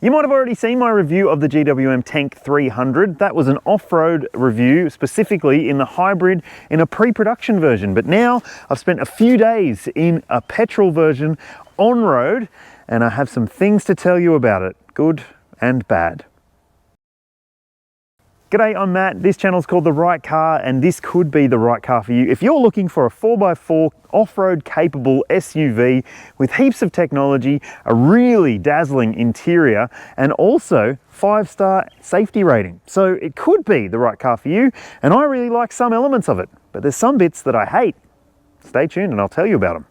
You might have already seen my review of the GWM Tank 300. That was an off-road review, specifically in the hybrid in a pre-production version. But now I've spent a few days in a petrol version on-road, and I have some things to tell you about it, good and bad. G'day, I'm Matt. This channel's called The Right Car, and this could be the right car for you if you're looking for a 4x4 off-road capable SUV with heaps of technology, a really dazzling interior, and also 5-star safety rating. So it could be the right car for you, and I really like some elements of it, but there's some bits that I hate. Stay tuned and I'll tell you about them.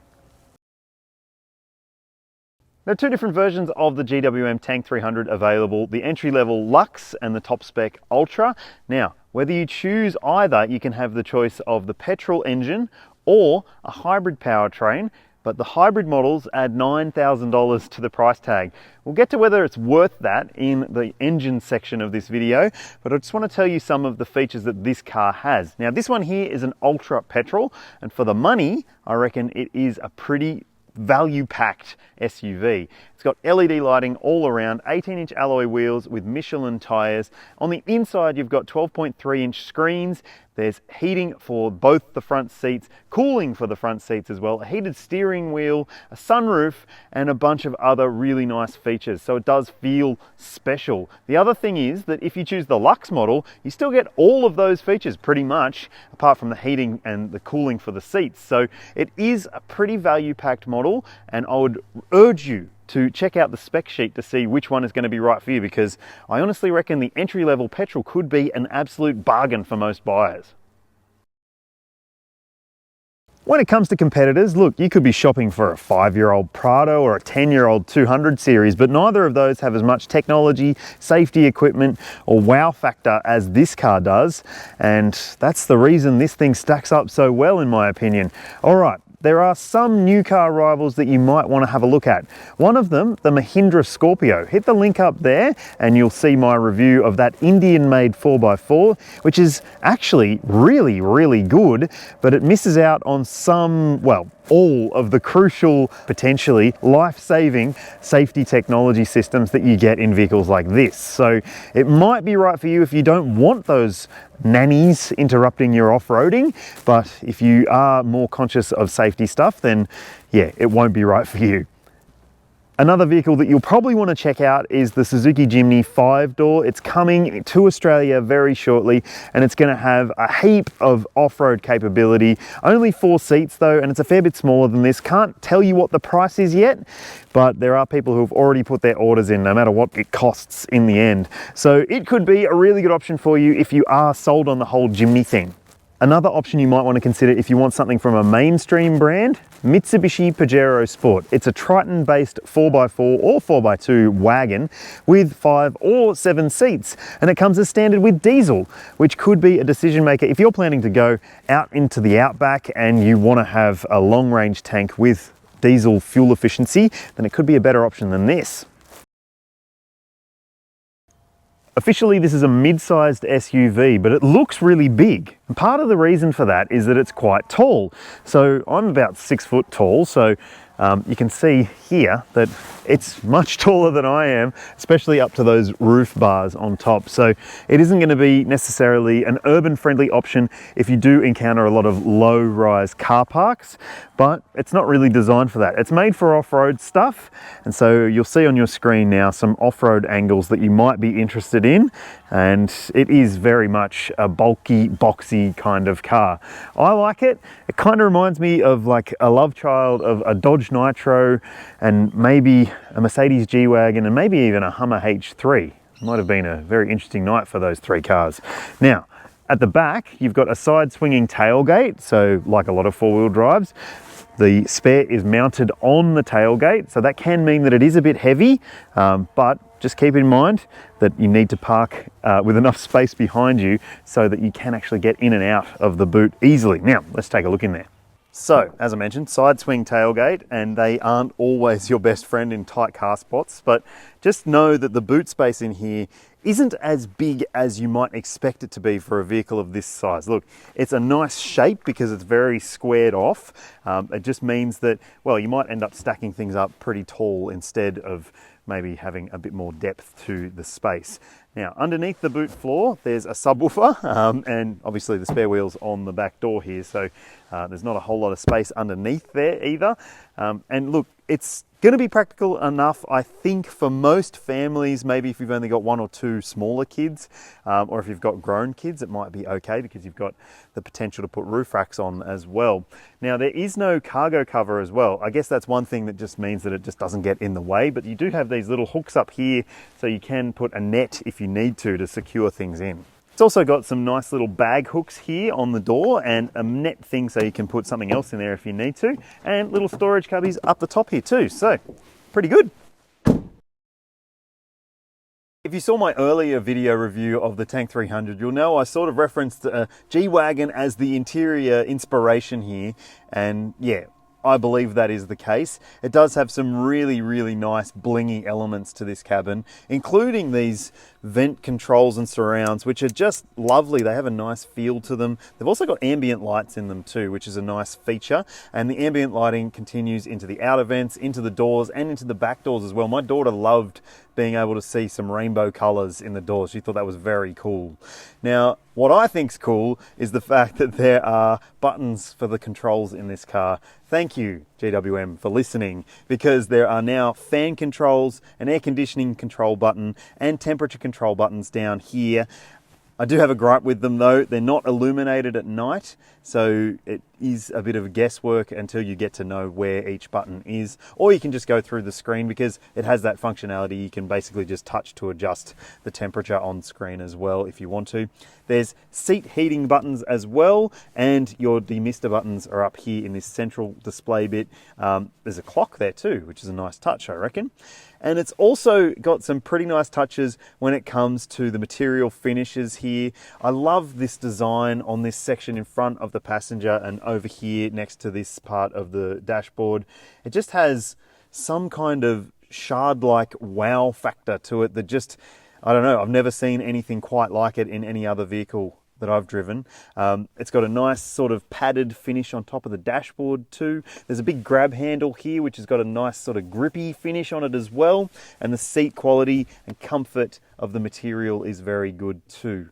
There are two different versions of the GWM Tank 300 available, the entry-level Luxe and the top-spec Ultra. Now, whether you choose either, you can have the choice of the petrol engine or a hybrid powertrain, but the hybrid models add $9,000 to the price tag. We'll get to whether it's worth that in the engine section of this video, but I just want to tell you some of the features that this car has. Now, this one here is an Ultra petrol, and for the money, I reckon it is a pretty value-packed SUV. It's got LED lighting all around, 18-inch alloy wheels with Michelin tyres. On the inside, you've got 12.3-inch screens. There's heating for both the front seats, cooling for the front seats as well, a heated steering wheel, a sunroof, and a bunch of other really nice features. So it does feel special. The other thing is that if you choose the Luxe model, you still get all of those features pretty much, apart from the heating and the cooling for the seats. So it is a pretty value-packed model, and I would urge you to check out the spec sheet to see which one is going to be right for you, because I honestly reckon the entry-level petrol could be an absolute bargain for most buyers. When it comes to competitors, look, you could be shopping for a 5-year-old Prado or a 10-year-old 200 series, but neither of those have as much technology, safety equipment, or wow factor as this car does, and that's the reason this thing stacks up so well, in my opinion. All right. There are some new car rivals that you might want to have a look at. One of them, the Mahindra Scorpio. Hit the link up there and you'll see my review of that Indian-made 4x4, which is actually really, really good, but it misses out on some, well, all of the crucial, potentially life-saving safety technology systems that you get in vehicles like this. So it might be right for you if you don't want those nannies interrupting your off-roading, but if you are more conscious of safety stuff, then yeah, it won't be right for you. Another vehicle that you'll probably want to check out is the Suzuki Jimny 5-door. It's coming to Australia very shortly, and it's going to have a heap of off-road capability. Only 4 seats though, and it's a fair bit smaller than this. Can't tell you what the price is yet, but there are people who have already put their orders in, no matter what it costs in the end. So it could be a really good option for you if you are sold on the whole Jimny thing. Another option you might want to consider if you want something from a mainstream brand, Mitsubishi Pajero Sport. It's a Triton-based 4x4 or 4x2 wagon with 5 or 7 seats, and it comes as standard with diesel, which could be a decision maker if you're planning to go out into the outback and you want to have a long-range tank with diesel fuel efficiency, then it could be a better option than this. Officially, this is a mid-sized SUV, but it looks really big. And part of the reason for that is that it's quite tall. So I'm about 6 foot tall, so you can see here that it's much taller than I am, especially up to those roof bars on top. So it isn't going to be necessarily an urban-friendly option if you do encounter a lot of low-rise car parks, but it's not really designed for that. It's made for off-road stuff, and so you'll see on your screen now some off-road angles that you might be interested in, and it is very much a bulky, boxy kind of car. I like it. It kind of reminds me of like a love child of a Dodge Nitro and maybe a Mercedes G-Wagen and maybe even a Hummer H3. Might have been a very interesting night for those 3 cars. Now, at the back, you've got a side swinging tailgate, so like a lot of 4-wheel drives. The spare is mounted on the tailgate, so that can mean that it is a bit heavy, but just keep in mind that you need to park with enough space behind you so that you can actually get in and out of the boot easily. Now, let's take a look in there. So, as I mentioned, side swing tailgate, and they aren't always your best friend in tight car spots, but just know that the boot space in here isn't as big as you might expect it to be for a vehicle of this size. Look, it's a nice shape because it's very squared off. It just means that, well, you might end up stacking things up pretty tall instead of maybe having a bit more depth to the space. Now, underneath the boot floor, there's a subwoofer, and obviously the spare wheel's on the back door here, so there's not a whole lot of space underneath there either. And look, it's going to be practical enough, I think, for most families. Maybe if you've only got one or two smaller kids, or if you've got grown kids, it might be okay because you've got the potential to put roof racks on as well. Now, there is no cargo cover as well. I guess that's one thing that just means that it just doesn't get in the way, but you do have these little hooks up here, so you can put a net if you need to secure things in. It's also got some nice little bag hooks here on the door and a net thing so you can put something else in there if you need to, and little storage cubbies up the top here too, so pretty good. If you saw my earlier video review of the Tank 300, you'll know I sort of referenced G-Wagen as the interior inspiration here, and yeah, I believe that is the case. It does have some really, really nice blingy elements to this cabin, including these vent controls and surrounds, which are just lovely. They have a nice feel to them. They've also got ambient lights in them too, which is a nice feature. And the ambient lighting continues into the outer vents, into the doors, and into the back doors as well. My daughter loved being able to see some rainbow colors in the doors. She thought that was very cool. Now, what I think's cool is the fact that there are buttons for the controls in this car. Thank you, GWM, for listening, because there are now fan controls, an air conditioning control button, and temperature control buttons down here. I do have a gripe with them though. They're not illuminated at night, so it is a bit of guesswork until you get to know where each button is. Or you can just go through the screen because it has that functionality. You can basically just touch to adjust the temperature on screen as well if you want to. There's seat heating buttons as well, and your demister buttons are up here in this central display bit. There's a clock there too, which is a nice touch, I reckon. And it's also got some pretty nice touches when it comes to the material finishes here. I love this design on this section in front of the passenger and over here next to this part of the dashboard. It just has some kind of shard-like wow factor to it that just, I don't know, I've never seen anything quite like it in any other vehicle that I've driven. It's got a nice sort of padded finish on top of the dashboard too. There's a big grab handle here which has got a nice sort of grippy finish on it as well, and the seat quality and comfort of the material is very good too.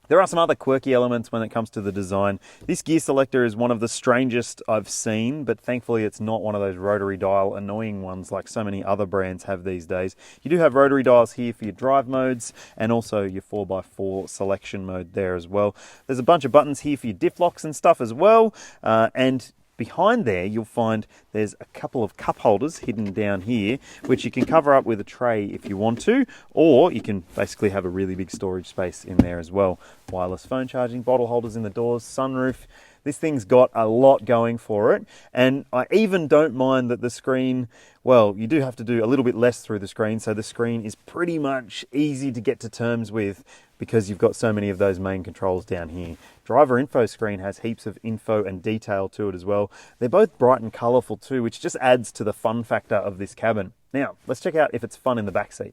There are some other quirky elements when it comes to the design. This gear selector is one of the strangest I've seen, but thankfully it's not one of those rotary dial annoying ones like so many other brands have these days. You do have rotary dials here for your drive modes and also your 4x4 selection mode there as well. There's a bunch of buttons here for your diff locks and stuff as well, and behind there, you'll find there's a couple of cup holders hidden down here, which you can cover up with a tray if you want to, or you can basically have a really big storage space in there as well. Wireless phone charging, bottle holders in the doors, sunroof. This thing's got a lot going for it, and I even don't mind that the screen, well, you do have to do a little bit less through the screen, so the screen is pretty much easy to get to terms with because you've got so many of those main controls down here. Driver info screen has heaps of info and detail to it as well. They're both bright and colourful too, which just adds to the fun factor of this cabin. Now, let's check out if it's fun in the back seat.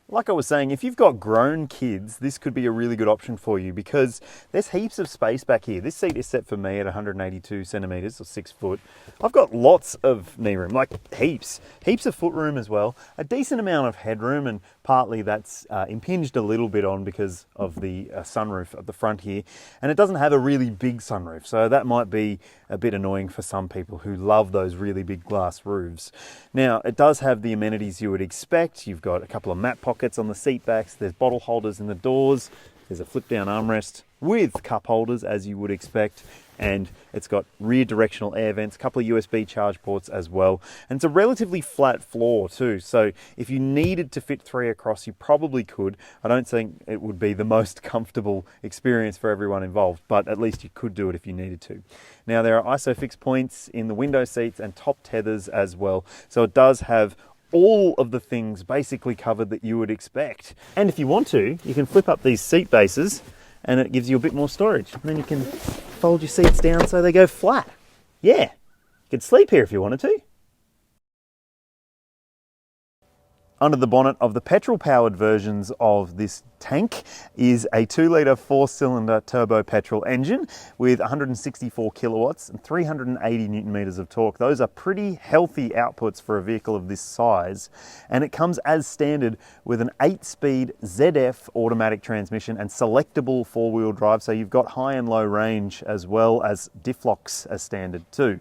Like I was saying, if you've got grown kids, this could be a really good option for you because there's heaps of space back here. This seat is set for me at 182 centimetres or 6 foot. I've got lots of knee room, like heaps of foot room as well, a decent amount of headroom, and partly that's impinged a little bit on because of the sunroof at the front here. And it doesn't have a really big sunroof, so that might be a bit annoying for some people who love those really big glass roofs. Now, it does have the amenities you would expect. You've got a couple of mat pockets on the seat backs, there's bottle holders in the doors, there's a flip down armrest with cup holders as you would expect, and it's got rear directional air vents, a couple of USB charge ports as well, and it's a relatively flat floor too, so if you needed to fit 3 across you probably could. I don't think it would be the most comfortable experience for everyone involved, but at least you could do it if you needed to. Now, there are ISOFIX points in the window seats and top tethers as well, so it does have all of the things basically covered that you would expect. And if you want to, you can flip up these seat bases and it gives you a bit more storage. And then you can fold your seats down so they go flat. Yeah, you could sleep here if you wanted to. Under the bonnet of the petrol-powered versions of this tank is a 2-litre 4-cylinder turbo-petrol engine with 164 kilowatts and 380 newton meters of torque. Those are pretty healthy outputs for a vehicle of this size, and it comes as standard with an 8-speed ZF automatic transmission and selectable 4-wheel drive, so you've got high and low range as well as diff locks as standard too.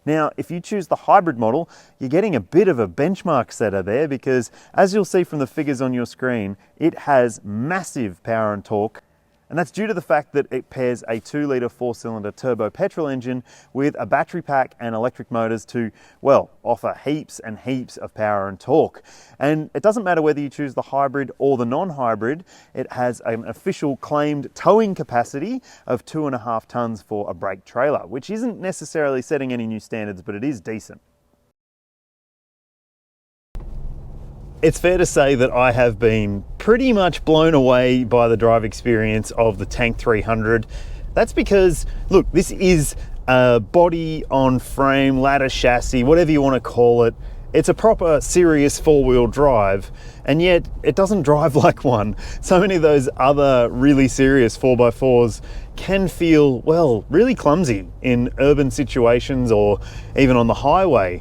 Now, if you choose the hybrid model, you're getting a bit of a benchmark setter there because, as you'll see from the figures on your screen, it has massive power and torque. And that's due to the fact that it pairs a 2-litre 4-cylinder turbo petrol engine with a battery pack and electric motors to, well, offer heaps and heaps of power and torque. And it doesn't matter whether you choose the hybrid or the non-hybrid, it has an official claimed towing capacity of 2.5 tons for a brake trailer, which isn't necessarily setting any new standards, but it is decent. It's fair to say that I have been pretty much blown away by the drive experience of the Tank 300. That's because, look, this is a body on frame, ladder chassis, whatever you want to call it. It's a proper serious 4-wheel drive, and yet it doesn't drive like one. So many of those other really serious 4x4s can feel, well, really clumsy in urban situations or even on the highway.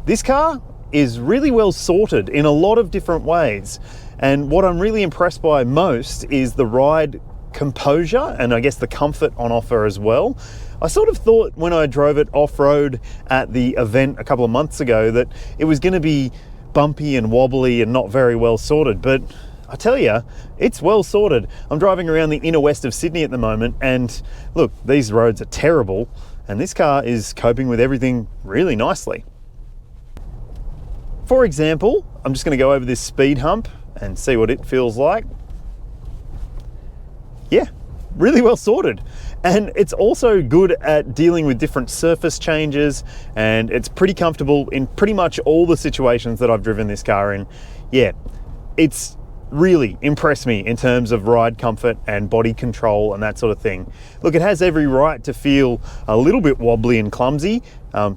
This car is really well sorted in a lot of different ways. And what I'm really impressed by most is the ride composure and I guess the comfort on offer as well. I sort of thought when I drove it off-road at the event a couple of months ago that it was going to be bumpy and wobbly and not very well sorted, but I tell you, it's well sorted. I'm driving around the inner west of Sydney at the moment, and look, these roads are terrible, and this car is coping with everything really nicely. For example, I'm just going to go over this speed hump and see what it feels like. Yeah, really well sorted. And it's also good at dealing with different surface changes, and it's pretty comfortable in pretty much all the situations that I've driven this car in. Yeah, it's really impressed me in terms of ride comfort and body control and that sort of thing. Look, it has every right to feel a little bit wobbly and clumsy,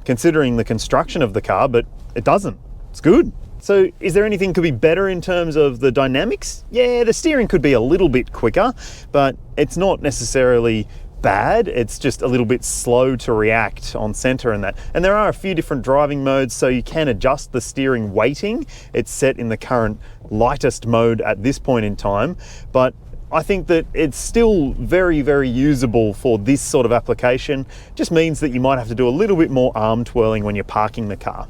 considering the construction of the car, but it doesn't. It's good. So is there anything could be better in terms of the dynamics? Yeah, the steering could be a little bit quicker, but it's not necessarily bad. It's just a little bit slow to react on center and that. And there are a few different driving modes, so you can adjust the steering weighting. It's set in the current lightest mode at this point in time, but I think that it's still very, very usable for this sort of application. Just means that you might have to do a little bit more arm twirling when you're parking the car.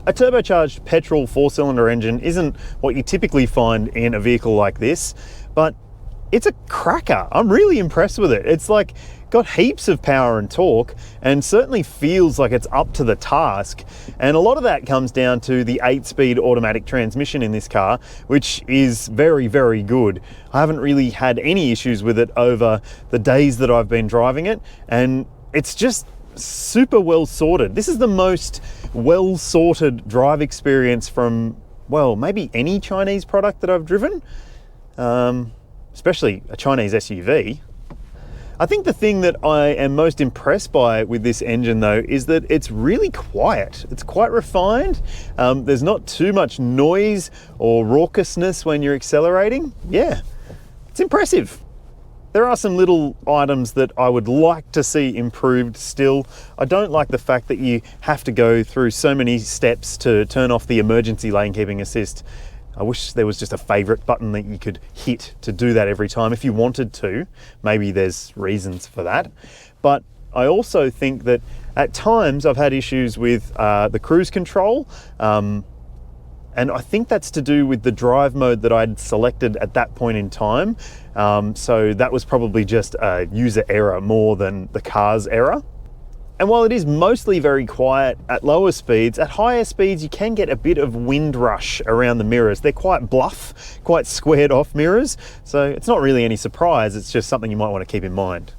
A turbocharged petrol 4-cylinder engine isn't what you typically find in a vehicle like this, but it's a cracker. I'm really impressed with it. It's like got heaps of power and torque and certainly feels like it's up to the task. And a lot of that comes down to the 8-speed automatic transmission in this car, which is very, very good. I haven't really had any issues with it over the days that I've been driving it, and it's just super well sorted. This is the most well sorted drive experience from, well, maybe any Chinese product that I've driven, especially a Chinese SUV. I think the thing that I am most impressed by with this engine though is that it's really quiet. It's quite refined. There's not too much noise or raucousness when you're accelerating. Yeah, it's impressive. There are some little items that I would like to see improved still. I don't like the fact that you have to go through so many steps to turn off the emergency lane keeping assist. I wish there was just a favorite button that you could hit to do that every time if you wanted to. Maybe there's reasons for that. But I also think that at times I've had issues with the cruise control. And I think that's to do with the drive mode that I'd selected at that point in time. So that was probably just a user error more than the car's error. And while it is mostly very quiet at lower speeds, at higher speeds you can get a bit of wind rush around the mirrors. They're quite bluff, quite squared off mirrors, so it's not really any surprise, it's just something you might want to keep in mind.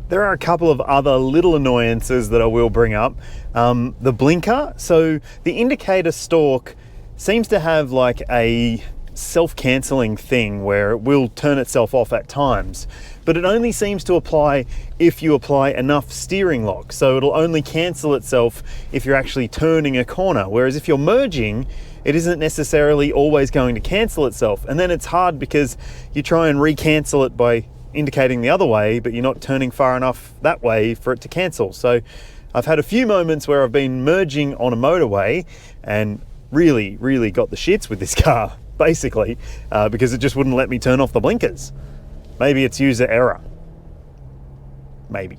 There are a couple of other little annoyances that I will bring up. The blinker, so the indicator stalk seems to have like a self-cancelling thing where it will turn itself off at times, but it only seems to apply if you apply enough steering lock. So it'll only cancel itself if you're actually turning a corner, whereas if you're merging, it isn't necessarily always going to cancel itself. And then it's hard because you try and re-cancel it by indicating the other way, but you're not turning far enough that way for it to cancel. So I've had a few moments where I've been merging on a motorway and really got the shits with this car, basically, because it just wouldn't let me turn off the blinkers. Maybe it's user error. Maybe.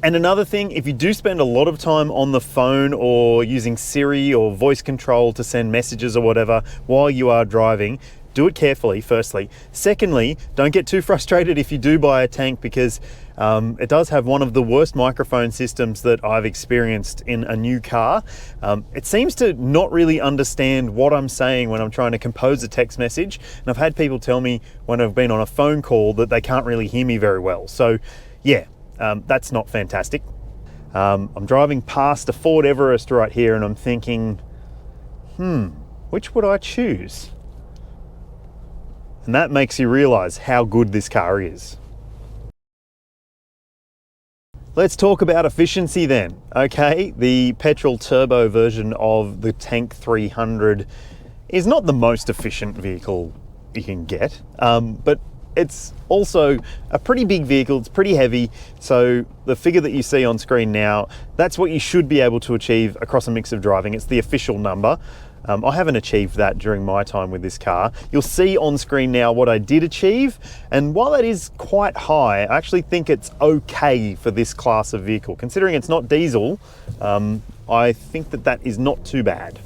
And another thing, if you do spend a lot of time on the phone or using Siri or voice control to send messages or whatever while you are driving, do it carefully, firstly. Secondly, don't get too frustrated if you do buy a tank, because it does have one of the worst microphone systems that I've experienced in a new car. It seems to not really understand what I'm saying when I'm trying to compose a text message. And I've had people tell me when I've been on a phone call that they can't really hear me very well. So yeah, that's not fantastic. I'm driving past a Ford Everest right here and I'm thinking, which would I choose? And that makes you realize how good this car is. Let's talk about efficiency then. Okay, the petrol turbo version of the Tank 300 is not the most efficient vehicle you can get, but it's also a pretty big vehicle, it's pretty heavy, so the figure that you see on screen now, that's what you should be able to achieve across a mix of driving. It's the official number. I haven't achieved that during my time with this car. You'll see on screen now what I did achieve, and while that is quite high, I actually think it's okay for this class of vehicle. Considering it's not diesel, I think that that is not too bad.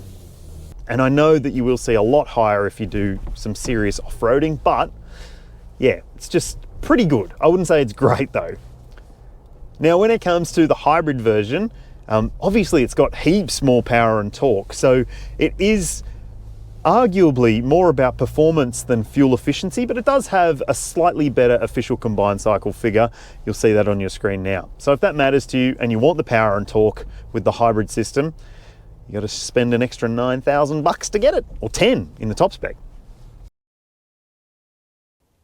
And I know that you will see a lot higher if you do some serious off-roading, but yeah, it's just pretty good. I wouldn't say it's great though. Now, when it comes to the hybrid version, obviously it's got heaps more power and torque, so it is arguably more about performance than fuel efficiency, but it does have a slightly better official combined cycle figure. You'll see that on your screen now. So if that matters to you and you want the power and torque with the hybrid system, you got to spend an extra $9,000 to get it, or 10 in the top spec.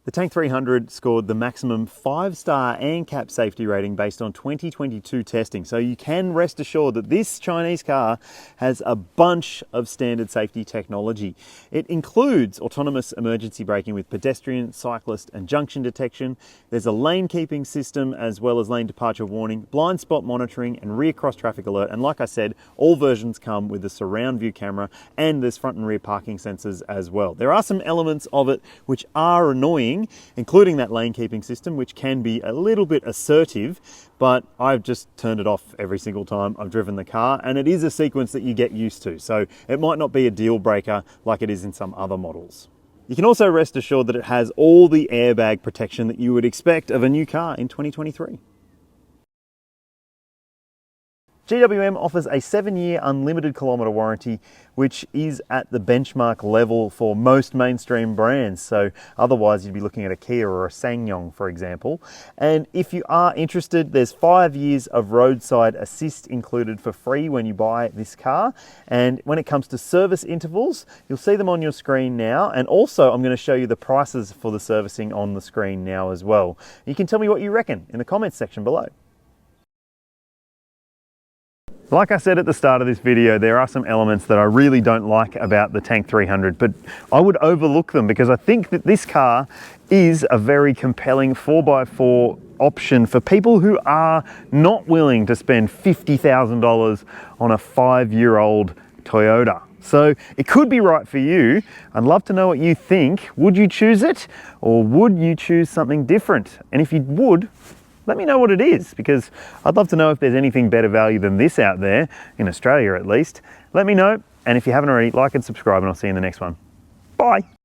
The Tank 300 scored the maximum 5-star ANCAP safety rating based on 2022 testing. So you can rest assured that this Chinese car has a bunch of standard safety technology. It includes autonomous emergency braking with pedestrian, cyclist and junction detection. There's a lane keeping system as well as lane departure warning, blind spot monitoring and rear cross traffic alert. And like I said, all versions come with the surround view camera and there's front and rear parking sensors as well. There are some elements of it which are annoying, including that lane keeping system, which can be a little bit assertive, but I've just turned it off every single time I've driven the car, and it is a sequence that you get used to, so it might not be a deal breaker like it is in some other models. You can also rest assured that it has all the airbag protection that you would expect of a new car in 2023. GWM offers a 7-year unlimited kilometre warranty, which is at the benchmark level for most mainstream brands. So otherwise you'd be looking at a Kia or a SsangYong, for example. And if you are interested, there's 5 years of roadside assist included for free when you buy this car. And when it comes to service intervals, you'll see them on your screen now. And also I'm going to show you the prices for the servicing on the screen now as well. You can tell me what you reckon in the comments section below. Like I said at the start of this video, there are some elements that I really don't like about the Tank 300, but I would overlook them because I think that this car is a very compelling 4x4 option for people who are not willing to spend $50,000 on a 5-year-old Toyota. So it could be right for you. I'd love to know what you think. Would you choose it, or would you choose something different? And if you would, let me know what it is, because I'd love to know if there's anything better value than this out there, in Australia at least. Let me know, and if you haven't already, like and subscribe, and I'll see you in the next one. Bye.